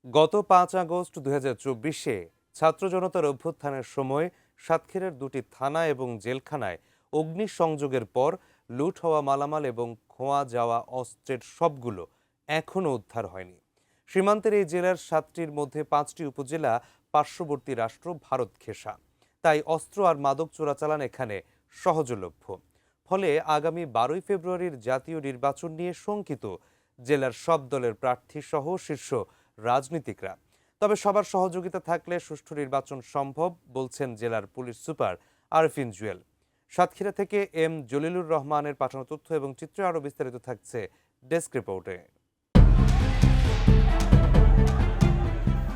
গত ৫ আগস্ট ২০২৪-এ ছাত্র জনতার অভ্যুত্থানের সময় সাতক্ষীরার দুটি থানা এবং জেলখানায় অগ্নিসংযোগের পর লুট হওয়া মালামাল এবং খোয়া যাওয়া অস্ত্রের সবগুলো এখনও উদ্ধার হয়নি। সীমান্তের এই জেলার ৭টির মধ্যে ৫টি উপজেলা পার্শ্ববর্তী রাষ্ট্র ভারত ঘেঁষা, তাই অস্ত্র আর মাদক চোরাচালান এখানে সহজলভ্য। ফলে আগামী ১২ই ফেব্রুয়ারির জাতীয় নির্বাচন নিয়ে শঙ্কিত জেলার সব দলের প্রার্থী সহ শীর্ষ রাজনীতিকরা। তবে সবার সহযোগিতা থাকলে সুষ্ঠু নির্বাচন সম্ভব বলছেন জেলার পুলিশ সুপার আরফিন জুয়েল। সাতক্ষীরা থেকে এম জলিলুর রহমানের পাঠানো তথ্য এবং চিত্রে আরও বিস্তারিত থাকছে ডেস্ক রিপোর্টে।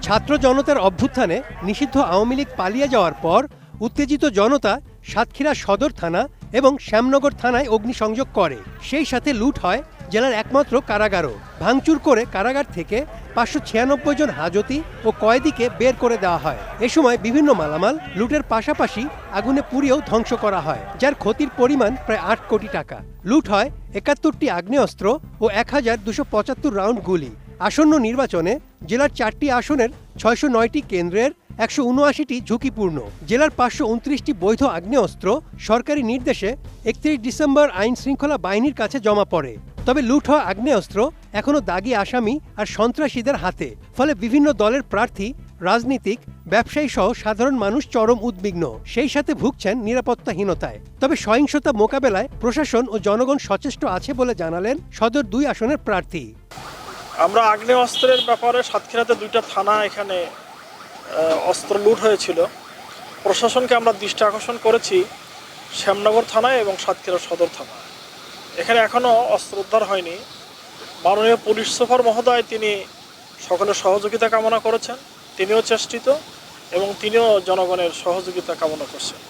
ছাত্র জনতার অভ্যুত্থানে নিষিদ্ধ আওয়ামী লীগ পালিয়ে যাওয়ার পর উত্তেজিত জনতা সাতক্ষীরা সদর থানা এবং শ্যামনগর থানায় অগ্নিসংযোগ করে। সেই সাথে লুট হয় জেলার একমাত্র কারাগারও। ভাঙচুর করে কারাগার থেকে ৫৯৬ জন হাজতি ও কয়েদিকে বের করে দেওয়া হয়। এ সময় বিভিন্ন মালামাল লুটের পাশাপাশি আগুনে পুড়িয়েও ধ্বংস করা হয়, যার ক্ষতির পরিমাণ প্রায় ৮ কোটি টাকা। লুট হয় ৭১টি আগ্নেয়াস্ত্র ও ১,২৭৫ রাউন্ড গুলি। আসন্ন নির্বাচনে জেলার ৪টি আসনের ৬০৯টি কেন্দ্রের ১৭৯টি ঝুঁকিপূর্ণ। জেলার ৫২৯টি বৈধ আগ্নেয়াস্ত্র সরকারি নির্দেশে ৩১ ডিসেম্বর আইন শৃঙ্খলা বাহিনীর কাছে জমা পড়ে। তবে লুট হওয়া আগ্নেয়াস্ত্র এখনও দাগী আসামি আর সন্ত্রাসীদের হাতে। ফলে বিভিন্ন দলের প্রার্থী, রাজনীতিক, ব্যবসায়ী সহ সাধারণ মানুষ চরম উদ্বিগ্ন, সেই সাথে ভুগছেন নিরাপত্তাহীনতায়। তবে সহিংসতা মোকাবেলায় প্রশাসন ও জনগণ সচেষ্ট আছে বলে জানালেন সদর ২ আসনের প্রার্থী। আমরা আগ্নেয়াস্ত্রের ব্যাপারে সাতক্ষীরাতে ২টা থানা এখানে অস্ত্র লুট হয়েছিল। প্রশাসনকে আমরা দৃষ্টি আকর্ষণ করেছি শ্যামনগর থানায় এবং সাতক্ষীরা সদর থানায়। এখানে এখনও অস্ত্র উদ্ধার হয়নি। মাননীয় পুলিশ সুপার মহোদয় তিনি সকলের সহযোগিতা কামনা করেছেন, তিনিও চেষ্টিত এবং তিনিও জনগণের সহযোগিতা কামনা করছেন।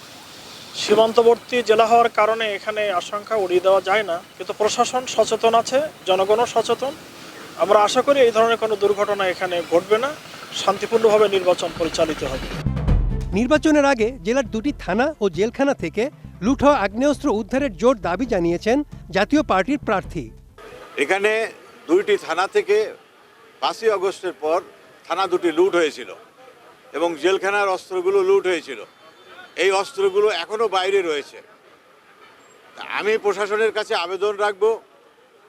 সীমান্তবর্তী জেলা হওয়ার কারণে এখানে আশঙ্কা উড়িয়ে দেওয়া যায় না, কিন্তু প্রশাসন সচেতন আছে, জনগণও সচেতন। আমরা আশা করি এই ধরনের কোনো দুর্ঘটনা এখানে ঘটবে না, শান্তিপূর্ণভাবে নির্বাচন পরিচালিত হবে। নির্বাচনের আগে জেলার দুটি থানা ও জেলখানা থেকে লুট হওয়া আগ্নেয়াস্ত্র উদ্ধারের জোর দাবি জানিয়েছেন জাতীয় পার্টির প্রার্থী। এখানে দুইটি থানা থেকে ৫ই আগস্টের পর থানা দুটি লুট হয়েছিল এবং জেলখানার অস্ত্রগুলো লুট হয়েছিল। এই অস্ত্রগুলো এখনও বাইরে রয়েছে। আমি প্রশাসনের কাছে আবেদন রাখব,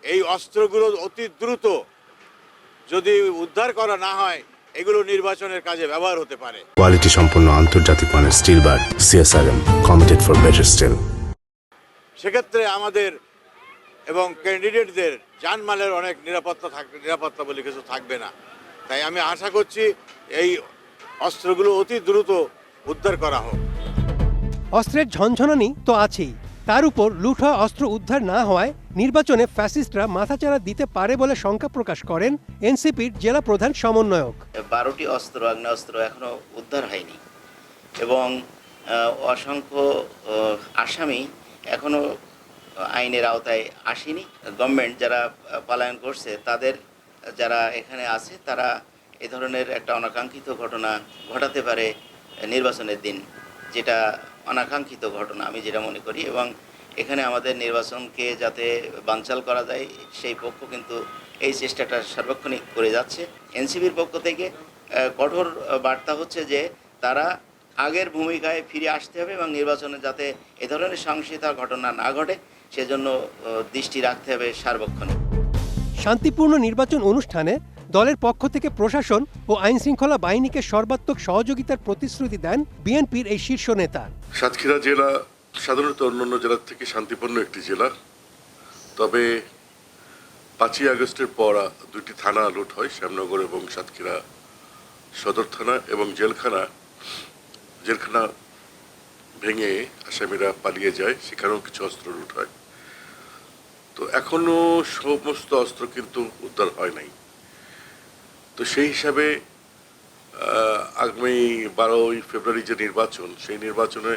এই অস্ত্রগুলো অতি দ্রুত যদি উদ্ধার করা না হয় এগুলো নির্বাচনের কাজে ব্যবহার হতে পারে। কোয়ালিটি সম্পন্ন আন্তর্জাতিক মানের still bar CSRM, committed for better still. সেক্ষেত্রে আমাদের এবং ক্যান্ডিডেটদের জানমালের অনেক নিরাপত্তা বলে কিছু থাকবে না। তাই আমি আশা করছি এই অস্ত্রগুলো অতি দ্রুত উদ্ধার করা হোক। অস্ত্রের ঝনঝনানি তো আছেই, তার উপর লুট হওয়া অস্ত্র উদ্ধার না হওয়ায় নির্বাচনে ফ্যাসিস্টরা মাথাচাড়া দিতে পারে বলে শঙ্কা প্রকাশ করেন এনসিপির জেলা প্রধান সমন্বয়ক। ১২টি আগ্নেয়াস্ত্র এখনো উদ্ধার হয়নি এবং অসংখ্য আসামি এখনো আইনের আওতায় আসেনি। গভর্নমেন্ট যারা পলায়ন করছে তাদের যারা এখানে আছে তারা এ ধরনের একটা অনাকাঙ্ক্ষিত ঘটনা ঘটাতে পারে নির্বাচনের দিন, যেটা অনাকাঙ্ক্ষিত ঘটনা আমি যেটা মনে করি। এবং এখানে আমাদের নির্বাচনকে যাতে বানচাল করা যায় সেই পক্ষ কিন্তু এই চেষ্টাটা সার্বক্ষণিক করে যাচ্ছে। এনসিপির পক্ষ থেকে কঠোর বার্তা হচ্ছে যে তারা আগের ভূমিকায় ফিরে আসতে হবে এবং নির্বাচনে যাতে এ ধরনের সহিংসতা ঘটনা না ঘটে সেজন্য দৃষ্টি রাখতে হবে সার্বক্ষণিক। শান্তিপূর্ণ নির্বাচন অনুষ্ঠানে দলের পক্ষ থেকে প্রশাসন ও আইনশৃঙ্খলা বাহিনীকে সর্বাত্মক সহযোগিতার প্রতিশ্রুতি দেন বিএনপির এই শীর্ষ নেতা। সাতক্ষীরা জেলা সাধারণত অন্যান্য জেলার থেকে শান্তিপূর্ণ একটি জেলা। তবে ৫ই আগস্টের পর দুটি থানা লুট হয়, শ্যামনগর এবং সাতক্ষীরা সদর থানা, এবং জেলখানা ভেঙে আসামিরা পালিয়ে যায়, সেখানেও কিছু অস্ত্র লুট হয়। তো এখনো সমস্ত অস্ত্র কিন্তু উদ্ধার হয় নাই। তো সেই হিসাবে আগামী ১২ই ফেব্রুয়ারি যে নির্বাচন, সেই নির্বাচনে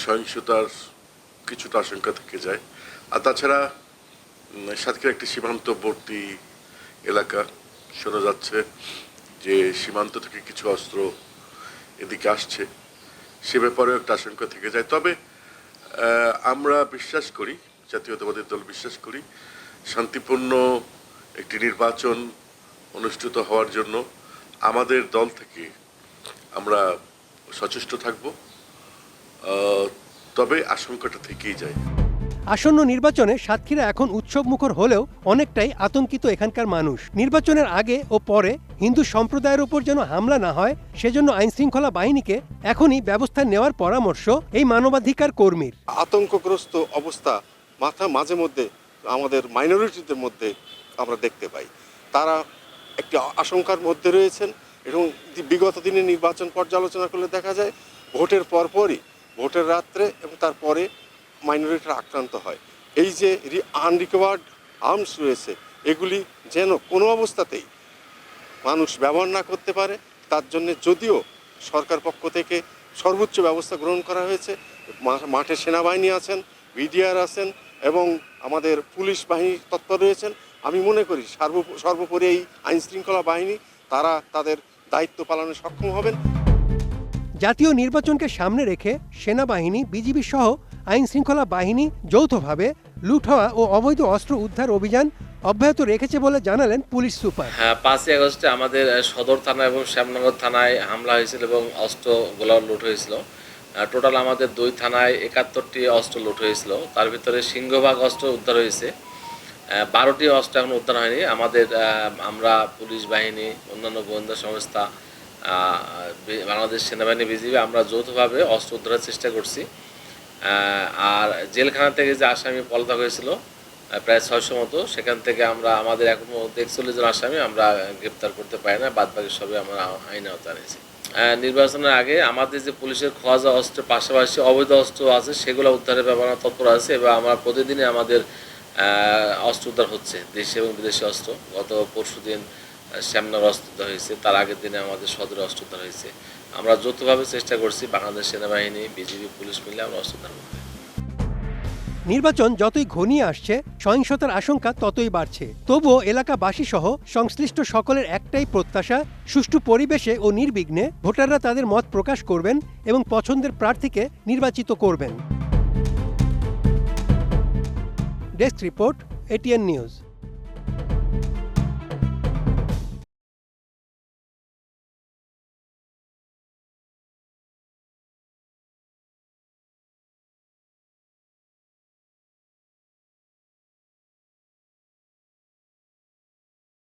সহিংসতার কিছুটা আশঙ্কা থেকে যায়। আর তাছাড়া সাতক্ষীরা একটি সীমান্তবর্তী এলাকা, শোনা যাচ্ছে যে সীমান্ত থেকে কিছু অস্ত্র এদিকে আসছে, সে ব্যাপারেও একটা আশঙ্কা থেকে যায়। তবে আমরা বিশ্বাস করি, জাতীয়তাবাদী দল বিশ্বাস করি, শান্তিপূর্ণ একটি নির্বাচন অনুষ্ঠিত হওয়ার জন্য আমাদের দল থেকে আমরা সচেষ্ট থাকব, তবে আশঙ্কাটা থেকেই যায়। আসন্ন নির্বাচনে সাতক্ষীরা এখন উৎসবমুখর হলেও অনেকটাই আতঙ্কিত এখানকার মানুষ। নির্বাচনের আগে ও পরে হিন্দু সম্প্রদায়ের উপর যেন হামলা না হয় সেজন্য আইনশৃঙ্খলা বাহিনীকে এখনই ব্যবস্থা নেওয়ার পরামর্শ এই মানবাধিকার কর্মীর। আতঙ্কগ্রস্ত অবস্থা মাঝে মধ্যে আমাদের মাইনরিটিদের মধ্যে আমরা দেখতে পাই। তারা একটি আশঙ্কার মধ্যে রয়েছেন এবং বিগত দিনে নির্বাচন পর্যালোচনা করলে দেখা যায় ভোটের পরপরই, ভোটের রাত্রে এবং তারপরে মাইনরিটিরা আক্রান্ত হয়। এই যে আনরিকভার্ড আর্মস রয়েছে এগুলি যেন কোনো অবস্থাতেই মানুষ ব্যবহার না করতে পারে, তার জন্য যদিও সরকার পক্ষ থেকে সর্বোচ্চ ব্যবস্থা গ্রহণ করা হয়েছে। মাঠে সেনাবাহিনী আছেন, বিডিআর আছেন এবং আমাদের পুলিশ বাহিনী তৎপর রয়েছেন। আমি মনে করি সর্বোপরি এই আইনশৃঙ্খলা বাহিনী তারা তাদের দায়িত্ব পালনে সক্ষম হবেন। জাতীয় নির্বাচনকে সামনে রেখে সেনাবাহিনী, বিজিবি সহ আইনশৃঙ্খলা বাহিনী যৌথভাবে লুট হওয়া ও অবৈধ অস্ত্র উদ্ধার অভিযান অব্যাহত রেখেছে বলে জানালেন পুলিশ সুপার। 5ই আগস্টে আমাদের সদর থানা এবং শ্যামনগর থানায় হামলা হয়েছিল এবং অস্ত্রগুলো লুট হয়েছিল। টোটাল আমাদের 2 থানায় 71টি অস্ত্র লুট হয়েছিল। তার ভিতরে সিংহভাগ অস্ত্র উদ্ধার হয়েছে, 12টি অস্ত্র এখন উদ্ধার হয়নি। আমরা পুলিশ বাহিনী, অন্যান্য গোয়েন্দা সংস্থা, বাংলাদেশ সেনাবাহিনী, বিজিবি আমরা যৌথভাবে অস্ত্র উদ্ধারের চেষ্টা করছি। আর জেলখানা থেকে যে আসামি পলাতক হয়েছিল প্রায় 600 মতো, সেখান থেকে আমাদের এখন 41 জন আসামি আমরা গ্রেপ্তার করতে পারি না, বাদবাকি সবই আমরা আইনে আওতায় এনেছি। নির্বাচনের আগে আমাদের যে পুলিশের খোয়া যাওয়া অস্ত্রের পাশাপাশি অবৈধ অস্ত্র আছে সেগুলো উদ্ধারের ব্যাপারে তৎপর আছে এবং আমরা প্রতিদিনই আমাদের অস্ত্র উদ্ধার হচ্ছে, দেশি এবং বিদেশি অস্ত্র। গত পরশুদিন শ্যামনগর অস্ত্র উদ্ধার হয়েছে, তার আগের দিনে আমাদের সদরে অস্ত্র উদ্ধার হয়েছে। আমরা যৌথভাবে চেষ্টা করছি, বাংলাদেশ সেনাবাহিনী, বিজিবি, পুলিশ মিলে আমরা অস্ত্র উদ্ধার করতে। নির্বাচন যতই ঘনিয়ে আসছে সহিংসতার আশঙ্কা ততই বাড়ছে। তবুও এলাকাবাসী সহ সংশ্লিষ্ট সকলের একটাই প্রত্যাশা, সুষ্ঠু পরিবেশে ও নির্বিঘ্নে ভোটাররা তাদের মত প্রকাশ করবেন এবং পছন্দের প্রার্থীকে নির্বাচিত করবেন। Desk report, ATN news.